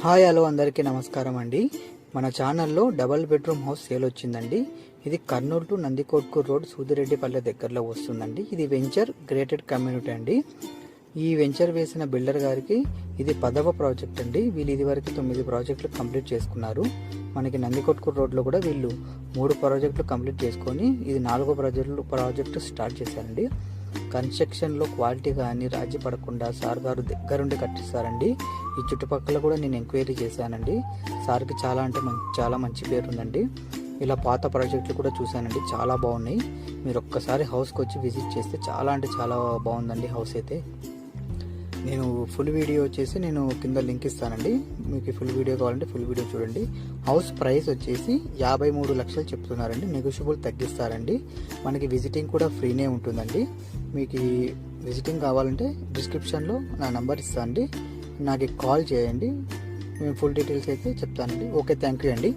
Hi hello అందరికీ నమస్కారం అండి. మన ఛానల్లో డబల్ బెడ్రూమ్ హౌస్ సేల్ వచ్చిందండి. ఇది కర్నూలు టు నందికొట్కూరు రోడ్ సూదిరెడ్డిపల్లె దగ్గరలో వస్తుందండి. ఇది వెంచర్ గ్రేటెడ్ కమ్యూనిటీ అండి. ఈ వెంచర్ వేసిన బిల్డర్ గారికి ఇది 10వ ప్రాజెక్ట్ అండి. వీళ్ళు ఇదివరకు 9 ప్రాజెక్టులు కంప్లీట్ చేసుకున్నారు. మనకి నందికొట్కూరు రోడ్లో కూడా వీళ్ళు 3 ప్రాజెక్టులు కంప్లీట్ చేసుకొని ఇది 4వ ప్రాజెక్టు స్టార్ట్ చేశారండి. కన్స్ట్రక్షన్లో క్వాలిటీ కానీ రాజీ పడకుండా సార్ గారు దగ్గరుండి కట్టిస్తారండి. ఈ చుట్టుపక్కల కూడా నేను ఎంక్వైరీ చేశానండి. సార్కి చాలా మంచి పేరు ఉందండి. ఇలా పాత ప్రాజెక్టులు కూడా చూశానండి, చాలా బాగున్నాయి. మీరు ఒక్కసారి హౌస్కి వచ్చి విజిట్ చేస్తే చాలా బాగుందండి హౌస్ అయితే. నేను ఫుల్ వీడియో వచ్చేసి నేను కింద లింక్ ఇస్తానండి. మీకు ఫుల్ వీడియో కావాలంటే ఫుల్ వీడియో చూడండి. హౌస్ ప్రైస్ వచ్చేసి 53 లక్షలు చెప్తున్నారండి. నెగోషియబుల్ తగ్గిస్తారండి. మనకి విజిటింగ్ కూడా ఫ్రీనే ఉంటుందండి. మీకు విజిటింగ్ కావాలంటే డిస్క్రిప్షన్లో నా నెంబర్ ఇస్తానండి, నాకు కాల్ చేయండి. నేను ఫుల్ డీటెయిల్స్ అయితే చెప్తానండి. ఓకే, థ్యాంక్ యూ అండి.